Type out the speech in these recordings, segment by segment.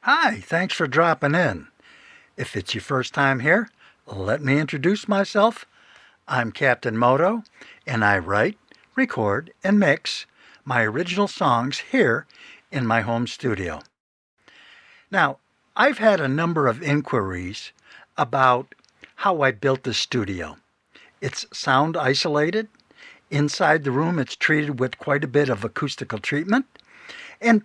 Hi, thanks for dropping in. If it's your first time here, let me introduce myself. I'm Captain Moto, and I write, record, and mix my original songs here in my home studio. Now, I've had a number of inquiries about how I built this studio. It's sound isolated. Inside the room, it's treated with quite a bit of acoustical treatment, and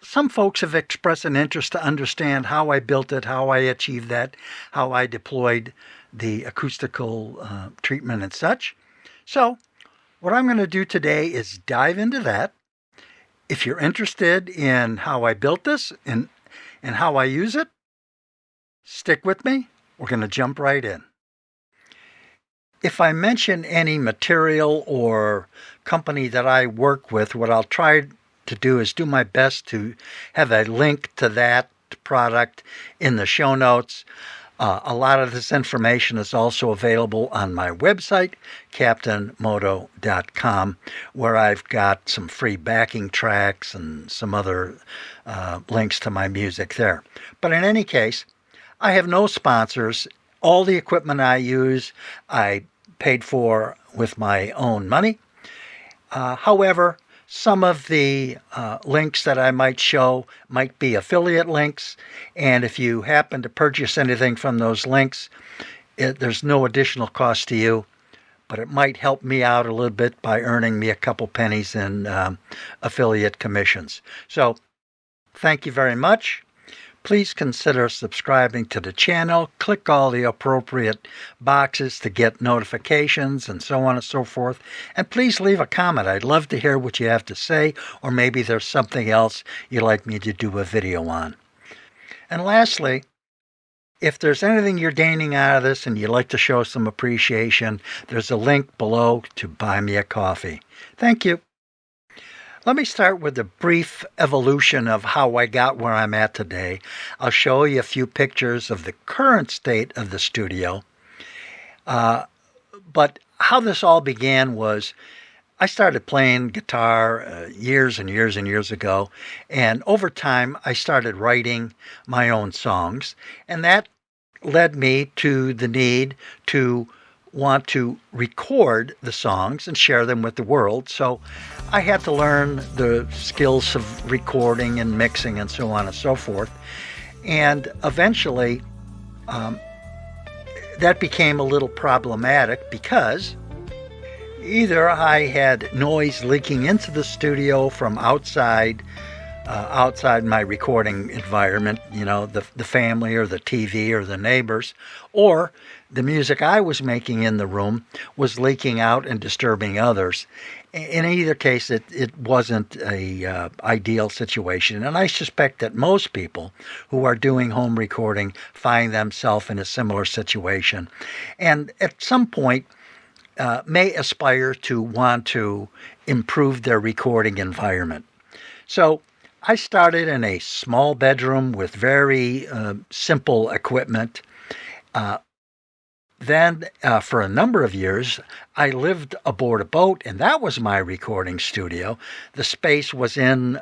some folks have expressed an interest to understand how I built it, how I achieved that, how I deployed the acoustical treatment and such. So, what I'm going to do today is dive into that. If you're interested in how I built this and how I use it, stick with me. We're going to jump right in. If I mention any material or company that I work with, what I'll try to do is do my best to have a link to that product in the show notes. A lot of this information is also available on my website, captainmoto.com, where I've got some free backing tracks and some other links to my music there. But in any case, I have no sponsors. All the equipment I use, I paid for with my own money. However, some of the links that I might show might be affiliate links, and if you happen to purchase anything from those links, there's no additional cost to you, but it might help me out a little bit by earning me a couple pennies in affiliate commissions. So, thank you very much. Please consider subscribing to the channel. Click all the appropriate boxes to get notifications and so on and so forth. And please leave a comment. I'd love to hear what you have to say, or maybe there's something else you'd like me to do a video on. And lastly, if there's anything you're gaining out of this and you'd like to show some appreciation, there's a link below to buy me a coffee. Thank you. Let me start with a brief evolution of how I got where I'm at today. I'll show you a few pictures of the current state of the studio. But how this all began was I started playing guitar years and years and years ago. And over time, I started writing my own songs. And that led me to the need to want to record the songs and share them with the world. So I had to learn the skills of recording and mixing and so on and so forth. And eventually, that became a little problematic because either I had noise leaking into the studio from outside my recording environment, the family or the TV or the neighbors, or the music I was making in the room was leaking out and disturbing others. In either case, it wasn't a ideal situation, and I suspect that most people who are doing home recording find themselves in a similar situation, and at some point may aspire to want to improve their recording environment. So I started in a small bedroom with very simple equipment. Then, for a number of years, I lived aboard a boat, and that was my recording studio. The space was in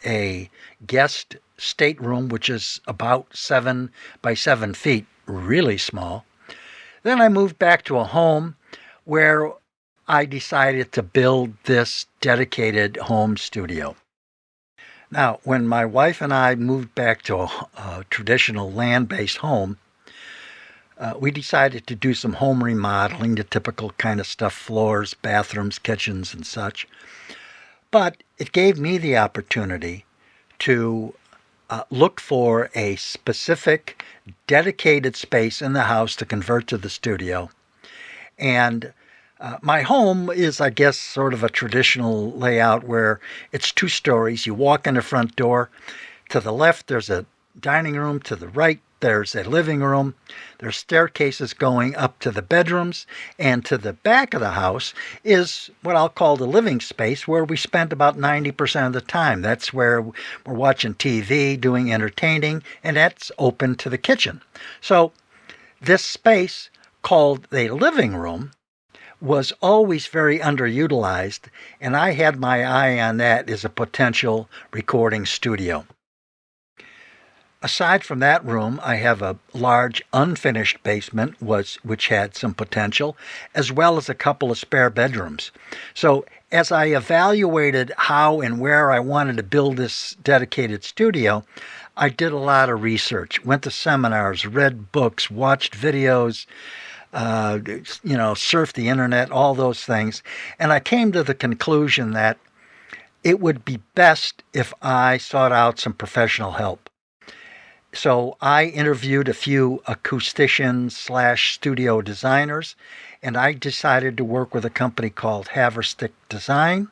a guest stateroom, which is about 7 by 7 feet, really small. Then I moved back to a home where I decided to build this dedicated home studio. Now, when my wife and I moved back to a traditional land-based home, we decided to do some home remodeling, the typical kind of stuff, floors, bathrooms, kitchens, and such. But it gave me the opportunity to look for a specific dedicated space in the house to convert to the studio. And my home is, I guess, sort of a traditional layout where it's 2 stories. You walk in the front door. To the left, there's a dining room. To the right, there's a living room. There's staircases going up to the bedrooms. And to the back of the house is what I'll call the living space, where we spend about 90% of the time. That's where we're watching TV, doing entertaining, and that's open to the kitchen. So this space, called the living room, was always very underutilized, and I had my eye on that as a potential recording studio. Aside from that room, I have a large unfinished basement which had some potential, as well as a couple of spare bedrooms. So as I evaluated how and where I wanted to build this dedicated studio, I did a lot of research, went to seminars, read books, watched videos, surfed the internet, all those things. And I came to the conclusion that it would be best if I sought out some professional help. So I interviewed a few acousticians/studio designers, and I decided to work with a company called Haverstick Design,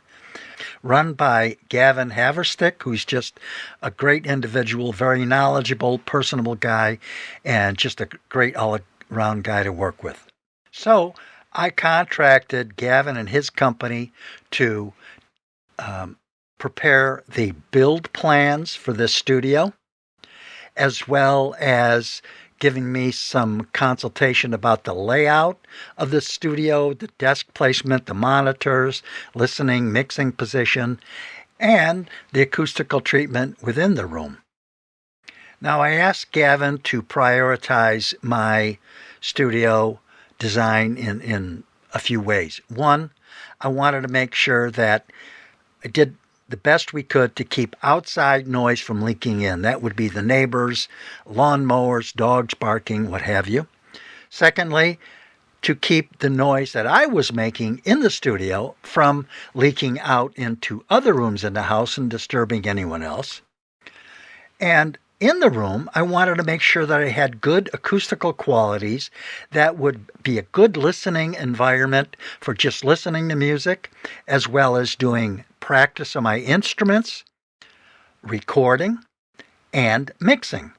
run by Gavin Haverstick, who's just a great individual, very knowledgeable, personable guy, and just a great all-around guy to work with. So I contracted Gavin and his company to prepare the build plans for this studio, as well as giving me some consultation about the layout of the studio, the desk placement, the monitors, listening, mixing position, and the acoustical treatment within the room. Now, I asked Gavin to prioritize my studio design in a few ways. One, I wanted to make sure that I did the best we could to keep outside noise from leaking in. That would be the neighbors, lawnmowers, dogs barking, what have you. Secondly, to keep the noise that I was making in the studio from leaking out into other rooms in the house and disturbing anyone else. And in the room, I wanted to make sure that I had good acoustical qualities that would be a good listening environment for just listening to music, as well as doing practice of my instruments, recording, and mixing.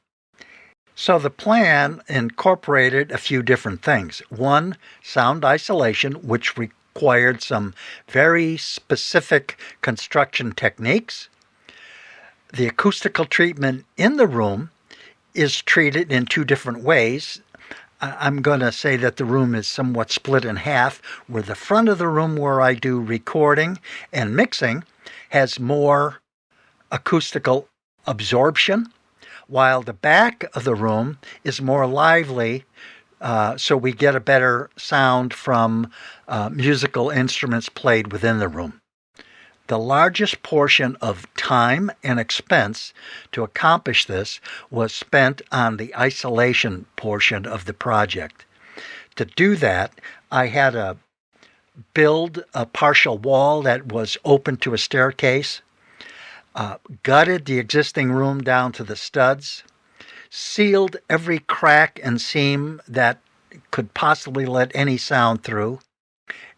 So the plan incorporated a few different things. One, sound isolation, which required some very specific construction techniques. The acoustical treatment in the room is treated in two different ways. I'm going to say that the room is somewhat split in half, where the front of the room where I do recording and mixing has more acoustical absorption, while the back of the room is more lively, so we get a better sound from musical instruments played within the room. The largest portion of time and expense to accomplish this was spent on the isolation portion of the project. To do that, I had to build a partial wall that was open to a staircase, gutted the existing room down to the studs, sealed every crack and seam that could possibly let any sound through.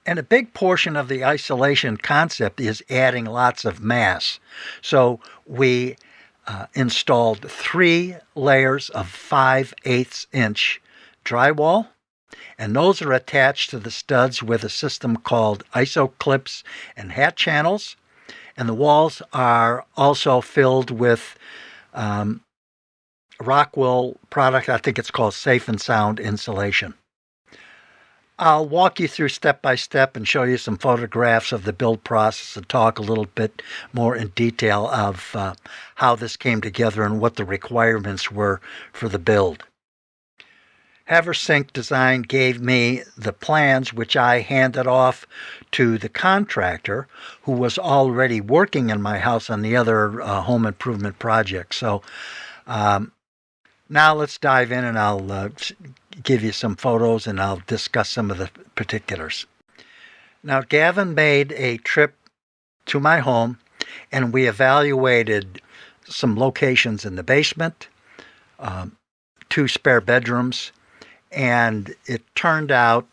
And a big portion of the isolation concept is adding lots of mass. So we installed 3 layers of 5/8 inch drywall, and those are attached to the studs with a system called ISO clips and hat channels. And the walls are also filled with Rockwell product, I think it's called Safe and Sound insulation. I'll walk you through step by step and show you some photographs of the build process and talk a little bit more in detail of how this came together and what the requirements were for the build. Haverstick Design gave me the plans, which I handed off to the contractor who was already working in my house on the other home improvement project. So now let's dive in, and I'll give you some photos and I'll discuss some of the particulars. Now, Gavin made a trip to my home and we evaluated some locations in the basement, 2 spare bedrooms, and it turned out,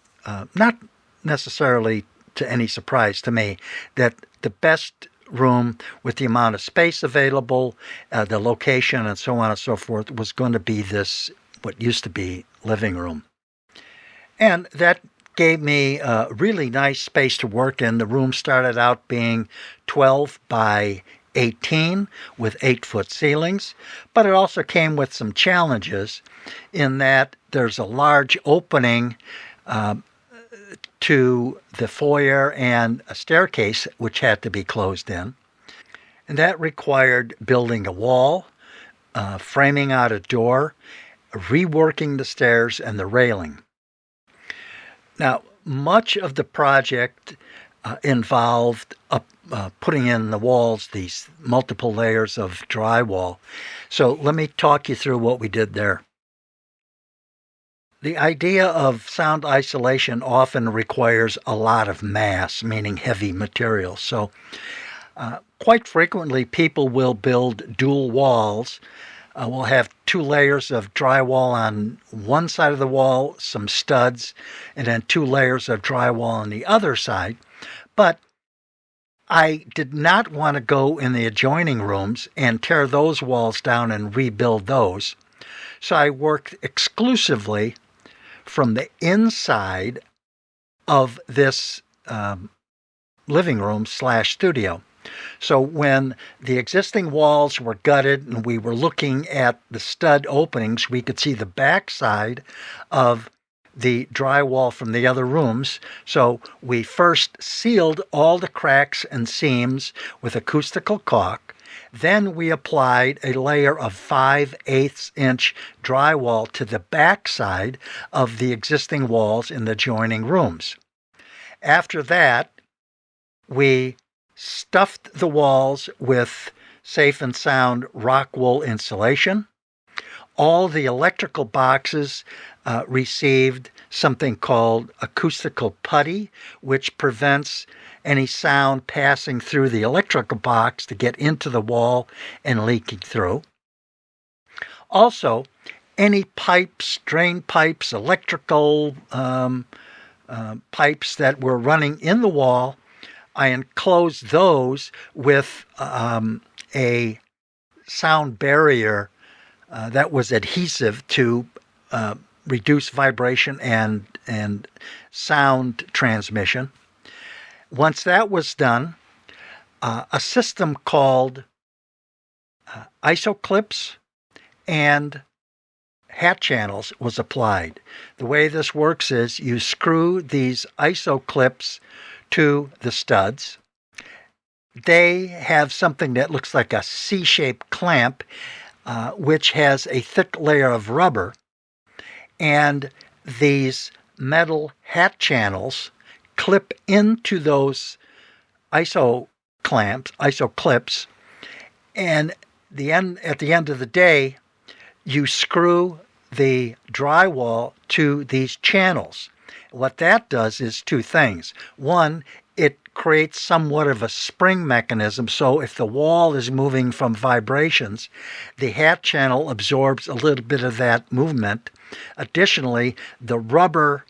not necessarily to any surprise to me, that the best room with the amount of space available, the location, and so on and so forth was going to be this, what used to be living room. And that gave me a really nice space to work in. The room started out being 12 by 18 with 8-foot ceilings, but it also came with some challenges in that there's a large opening to the foyer and a staircase which had to be closed in. And that required building a wall, framing out a door, reworking the stairs and the railing. Now, much of the project involved putting in the walls these multiple layers of drywall. So let me talk you through what we did there. The idea of sound isolation often requires a lot of mass, meaning heavy material. So quite frequently people will build dual walls. We'll have 2 layers of drywall on one side of the wall, some studs, and then 2 layers of drywall on the other side. But I did not want to go in the adjoining rooms and tear those walls down and rebuild those. So I worked exclusively from the inside of this living room / studio. So when the existing walls were gutted and we were looking at the stud openings, we could see the backside of the drywall from the other rooms. So we first sealed all the cracks and seams with acoustical caulk. Then we applied a layer of 5/8 inch drywall to the backside of the existing walls in the adjoining rooms. After that, we stuffed the walls with safe and sound rock wool insulation. All the electrical boxes received something called acoustical putty, which prevents any sound passing through the electrical box to get into the wall and leaking through. Also, any pipes, drain pipes, electrical pipes that were running in the wall, I enclosed those with a sound barrier that was adhesive to reduce vibration and sound transmission. Once that was done, a system called ISO clips and hat channels was applied. The way this works is you screw these ISO clips to the studs. They have something that looks like a C-shaped clamp, which has a thick layer of rubber, and these metal hat channels clip into those ISO clips, and at the end of the day, you screw the drywall to these channels. What that does is 2 things. One, it creates somewhat of a spring mechanism, so if the wall is moving from vibrations, the hat channel absorbs a little bit of that movement. Additionally, the rubber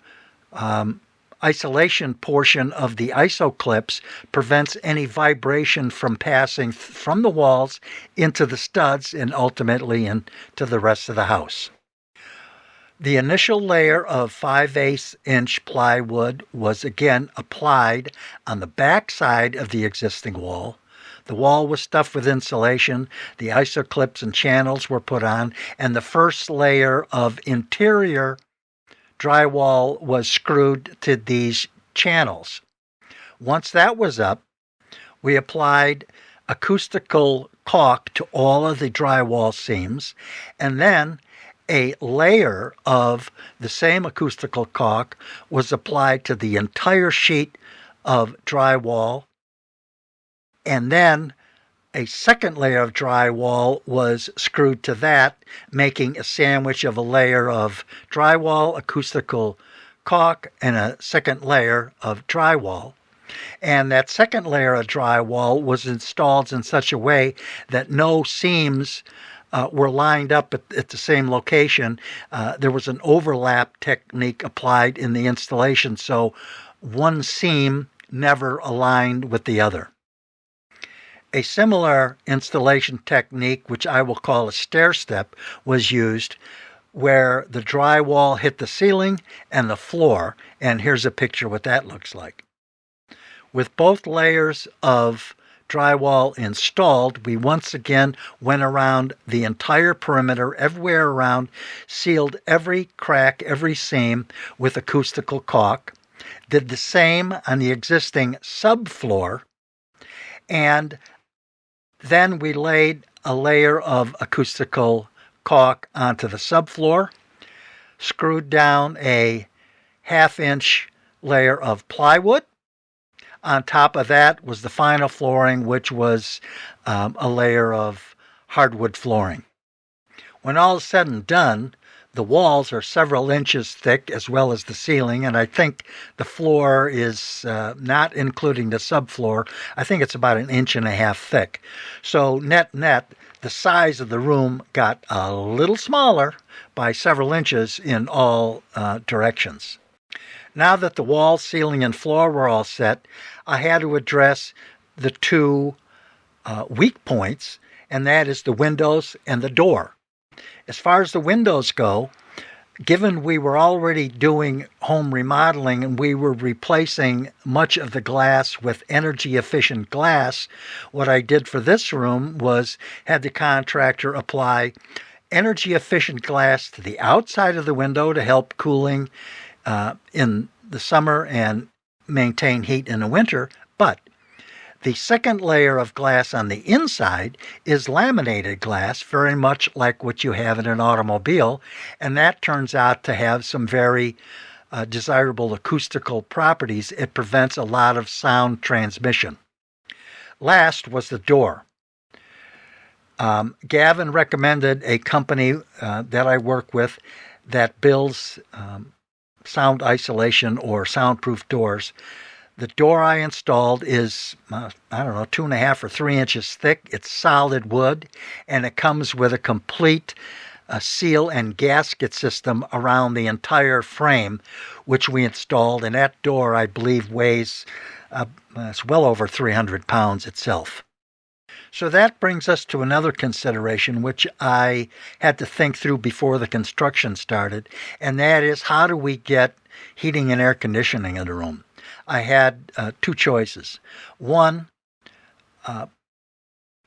isolation portion of the ISO clips prevents any vibration from passing from the walls into the studs and ultimately into the rest of the house. The initial layer of 5/8 inch plywood was again applied on the back side of the existing wall. The wall was stuffed with insulation, the ISO clips and channels were put on, and the first layer of interior drywall was screwed to these channels. Once that was up, we applied acoustical caulk to all of the drywall seams, and then a layer of the same acoustical caulk was applied to the entire sheet of drywall, and then a second layer of drywall was screwed to that, making a sandwich of a layer of drywall, acoustical caulk, and a second layer of drywall. And that second layer of drywall was installed in such a way that no seams were lined up at the same location. There was an overlap technique applied in the installation, so one seam never aligned with the other. A similar installation technique, which I will call a stair step, was used where the drywall hit the ceiling and the floor, and here's a picture what that looks like. With both layers of drywall installed, we once again went around the entire perimeter, everywhere around, sealed every crack, every seam with acoustical caulk, did the same on the existing subfloor, and Then we laid a layer of acoustical caulk onto the subfloor, screwed down a half-inch layer of plywood. On top of that was the final flooring, which was a layer of hardwood flooring. When all is said and done, the walls are several inches thick as well as the ceiling, and I think the floor is, not including the subfloor, I think it's about 1.5 inches thick. So net, the size of the room got a little smaller by several inches in all directions. Now that the wall, ceiling, and floor were all set, I had to address the two weak points, and that is the windows and the door. As far as the windows go, given we were already doing home remodeling and we were replacing much of the glass with energy-efficient glass, what I did for this room was had the contractor apply energy-efficient glass to the outside of the window to help cooling in the summer and maintain heat in the winter, but the second layer of glass on the inside is laminated glass, very much like what you have in an automobile, and that turns out to have some very desirable acoustical properties. It prevents a lot of sound transmission. Last was the door. Gavin recommended a company that I work with that builds sound isolation or soundproof doors. The door I installed is, 2.5 or 3 inches thick. It's solid wood, and it comes with a complete seal and gasket system around the entire frame, which we installed. And that door, I believe, weighs it's well over 300 pounds itself. So that brings us to another consideration, which I had to think through before the construction started, and that is, how do we get heating and air conditioning in the room? I had two choices. One,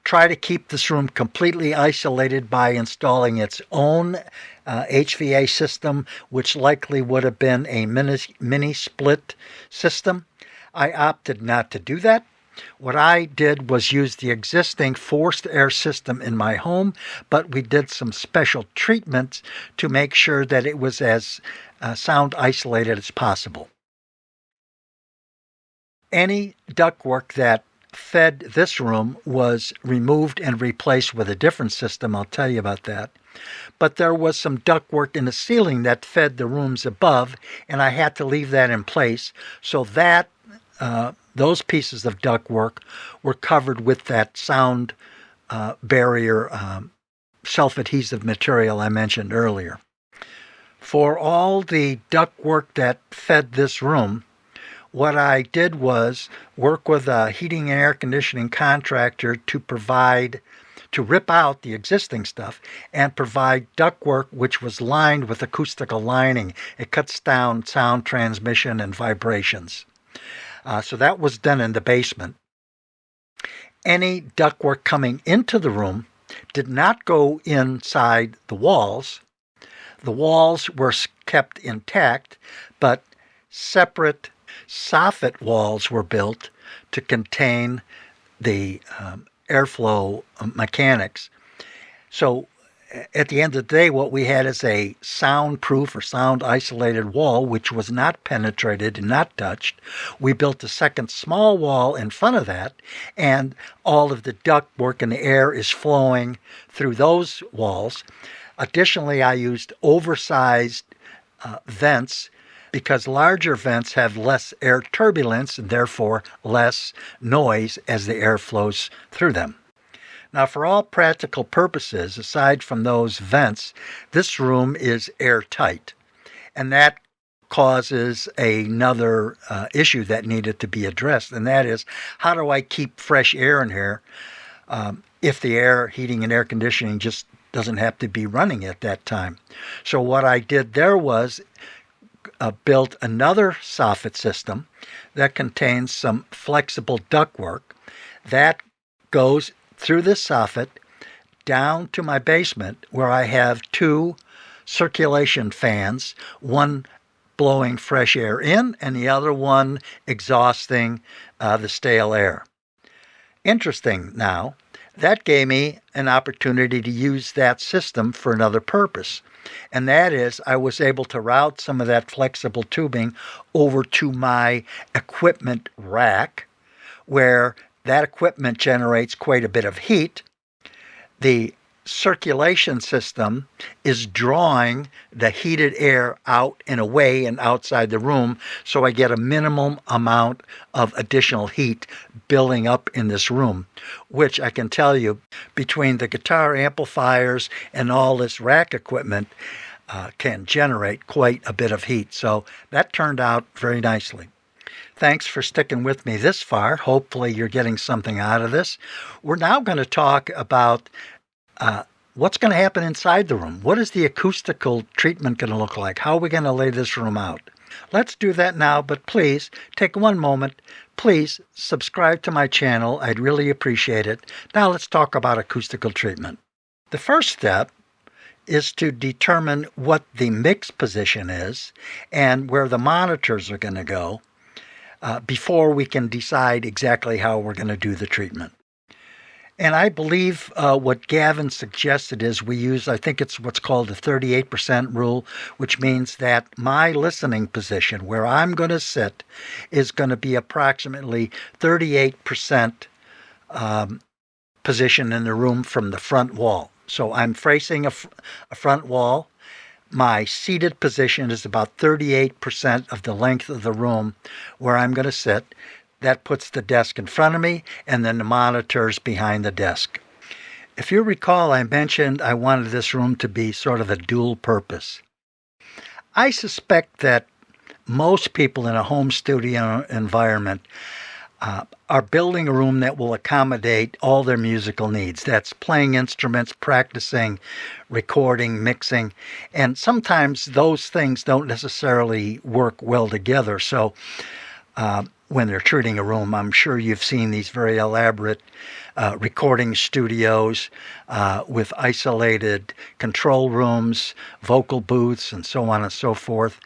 try to keep this room completely isolated by installing its own HVAC system, which likely would have been a mini split system. I opted not to do that. What I did was use the existing forced air system in my home, but we did some special treatments to make sure that it was as sound isolated as possible. Any ductwork that fed this room was removed and replaced with a different system. I'll tell you about that. But there was some ductwork in the ceiling that fed the rooms above, and I had to leave that in place. So that those pieces of ductwork were covered with that sound barrier self-adhesive material I mentioned earlier. For all the ductwork that fed this room, what I did was work with a heating and air conditioning contractor to rip out the existing stuff and provide ductwork which was lined with acoustical lining. It cuts down sound transmission and vibrations. So that was done in the basement. Any ductwork coming into the room did not go inside the walls. The walls were kept intact, but separate soffit walls were built to contain the airflow mechanics. So at the end of the day, what we had is a soundproof or sound isolated wall, which was not penetrated and not touched. We built a second small wall in front of that, and all of the ductwork and the air is flowing through those walls. Additionally, I used oversized vents, because larger vents have less air turbulence and therefore less noise as the air flows through them. Now, for all practical purposes, aside from those vents, this room is airtight, and that causes another issue that needed to be addressed, and that is, how do I keep fresh air in here if the heating and air conditioning just doesn't have to be running at that time? So what I did there was built another soffit system that contains some flexible ductwork that goes through this soffit down to my basement, where I have two circulation fans, one blowing fresh air in and the other one exhausting the stale air. Interesting now that gave me an opportunity to use that system for another purpose. And that is, I was able to route some of that flexible tubing over to my equipment rack, where that equipment generates quite a bit of heat. The circulation system is drawing the heated air out and away and outside the room, so I get a minimum amount of additional heat building up in this room, which I can tell you, between the guitar amplifiers and all this rack equipment, can generate quite a bit of heat. So that turned out very nicely. Thanks for sticking with me this far. Hopefully you're getting something out of this. We're now going to talk about what's going to happen inside the room. What is the acoustical treatment going to look like? How are we going to lay this room out? Let's do that now, but please take one moment. Please subscribe to my channel. I'd really appreciate it. Now let's talk about acoustical treatment. The first step is to determine what the mix position is and where the monitors are going to go before we can decide exactly how we're going to do the treatment. And I believe what Gavin suggested is we use, I think it's what's called the 38% rule, which means that my listening position, where I'm going to sit, is going to be approximately 38% position in the room from the front wall. So I'm facing a front wall. My seated position is about 38% of the length of the room where I'm going to sit. That puts the desk in front of me and then the monitors behind the desk. If you recall, I mentioned I wanted this room to be sort of a dual purpose. I suspect that most people in a home studio environment are building a room that will accommodate all their musical needs. That's playing instruments, practicing, recording, mixing, and sometimes those things don't necessarily work well together. So when they're treating a room, I'm sure you've seen these very elaborate recording studios with isolated control rooms, vocal booths, and so on and so forth.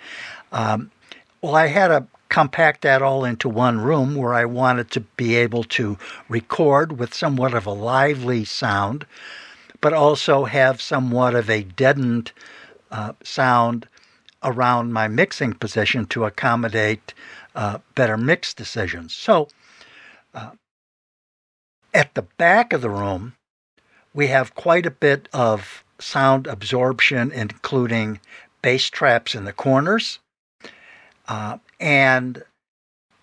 Well, I had to compact that all into one room where I wanted to be able to record with somewhat of a lively sound, but also have somewhat of a deadened sound around my mixing position to accommodate better mix decisions. So at the back of the room, we have quite a bit of sound absorption, including bass traps in the corners, and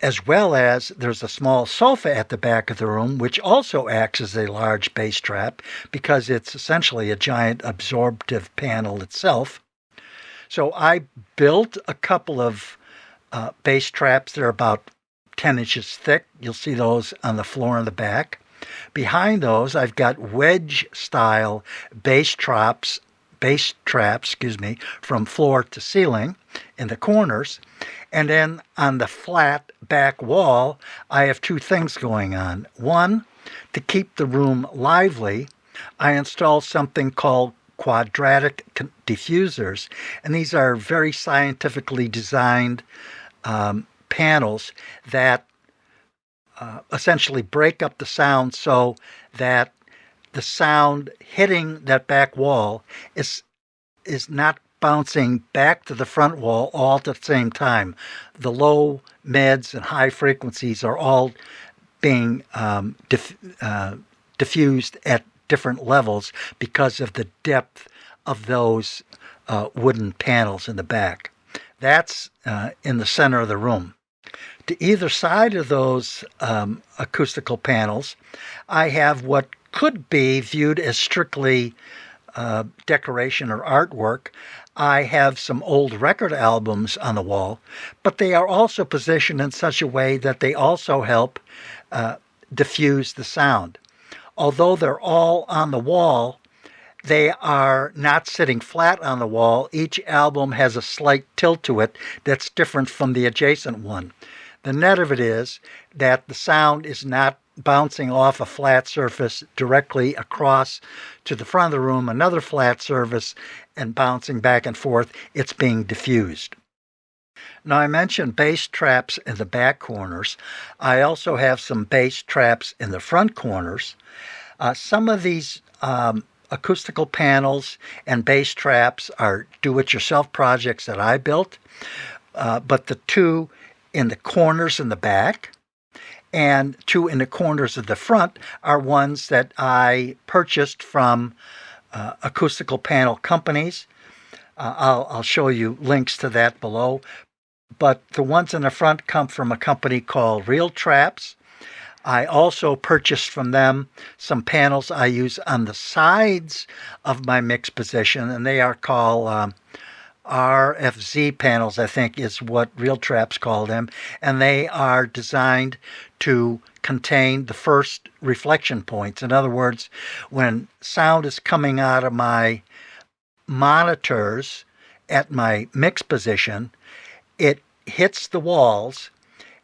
as well as there's a small sofa at the back of the room, which also acts as a large bass trap because it's essentially a giant absorptive panel itself. So I built a couple of bass traps. They're about 10 inches thick. You'll see those on the floor in the back. Behind those, I've got wedge-style bass traps, from floor to ceiling in the corners. And then on the flat back wall, I have two things going on. One, to keep the room lively, I installed something called quadratic diffusers, and these are very scientifically designed panels that essentially break up the sound so that the sound hitting that back wall is not bouncing back to the front wall all at the same time. The low, mids, and high frequencies are all being diffused at different levels because of the depth of those wooden panels in the back. That's in the center of the room. To either side of those acoustical panels, I have what could be viewed as strictly decoration or artwork. I have some old record albums on the wall, but they are also positioned in such a way that they also help diffuse the sound. Although they're all on the wall, they are not sitting flat on the wall. Each album has a slight tilt to it that's different from the adjacent one. The net of it is that the sound is not bouncing off a flat surface directly across to the front of the room, another flat surface, and bouncing back and forth. It's being diffused. Now, I mentioned bass traps in the back corners. I also have some bass traps in the front corners. Some of these acoustical panels and bass traps are do-it-yourself projects that I built, but the two in the corners in the back and two in the corners of the front are ones that I purchased from acoustical panel companies. I'll show you links to that below. But the ones in the front come from a company called Real Traps. I also purchased from them some panels I use on the sides of my mix position, and they are called RFZ panels, I think is what Real Traps call them, and they are designed to contain the first reflection points. In other words, when sound is coming out of my monitors at my mix position, it hits the walls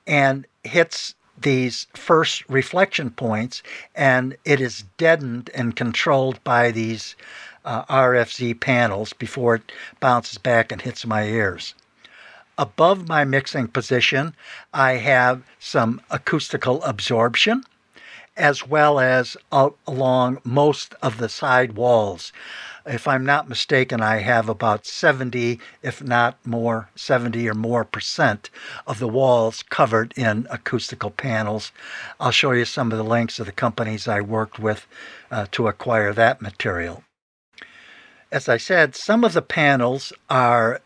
and hits these first reflection points, and it is deadened and controlled by these RFZ panels before it bounces back and hits my ears. Above my mixing position, I have some acoustical absorption, as well as along most of the side walls. If I'm not mistaken, I have about 70, if not more, 70 or more % of the walls covered in acoustical panels. I'll show you some of the links of the companies I worked with to acquire that material. As I said, some of the panels are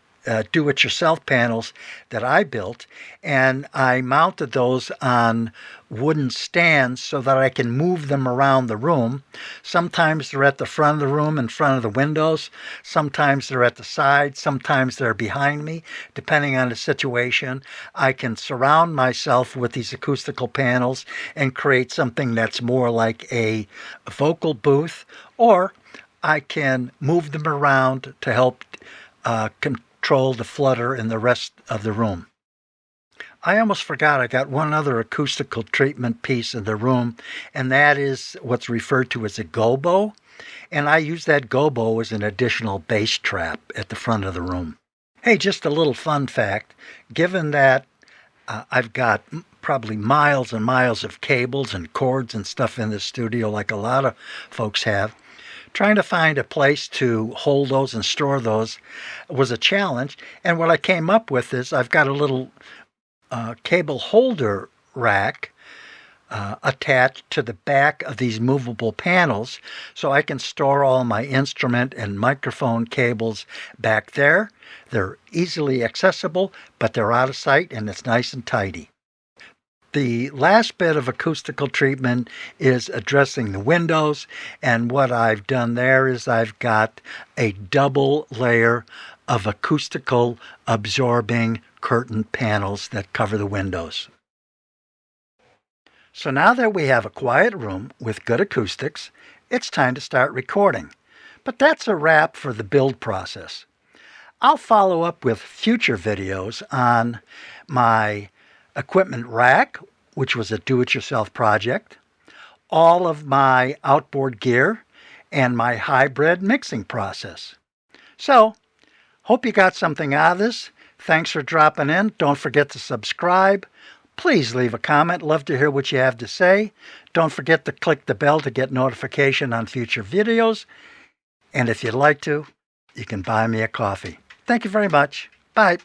do-it-yourself panels that I built, and I mounted those on wooden stands so that I can move them around the room. Sometimes they're at the front of the room in front of the windows. Sometimes they're at the side. Sometimes they're behind me. Depending on the situation, I can surround myself with these acoustical panels and create something that's more like a vocal booth, or I can move them around to help control the flutter in the rest of the room. I almost forgot I got one other acoustical treatment piece in the room, and that is what's referred to as a gobo. And I use that gobo as an additional bass trap at the front of the room. Hey, just a little fun fact. Given that I've got probably miles and miles of cables and cords and stuff in the studio like a lot of folks have, trying to find a place to hold those and store those was a challenge. And what I came up with is I've got a little cable holder rack attached to the back of these movable panels, so I can store all my instrument and microphone cables back there. They're easily accessible, but they're out of sight, and it's nice and tidy. The last bit of acoustical treatment is addressing the windows, and what I've done there is I've got a double layer of acoustical absorbing curtain panels that cover the windows. So now that we have a quiet room with good acoustics, it's time to start recording. But that's a wrap for the build process. I'll follow up with future videos on my equipment rack, which was a do-it-yourself project, all of my outboard gear, and my hybrid mixing process. So, hope you got something out of this. Thanks for dropping in. Don't forget to subscribe. Please leave a comment. Love to hear what you have to say. Don't forget to click the bell to get notification on future videos. And if you'd like to, you can buy me a coffee. Thank you very much. Bye.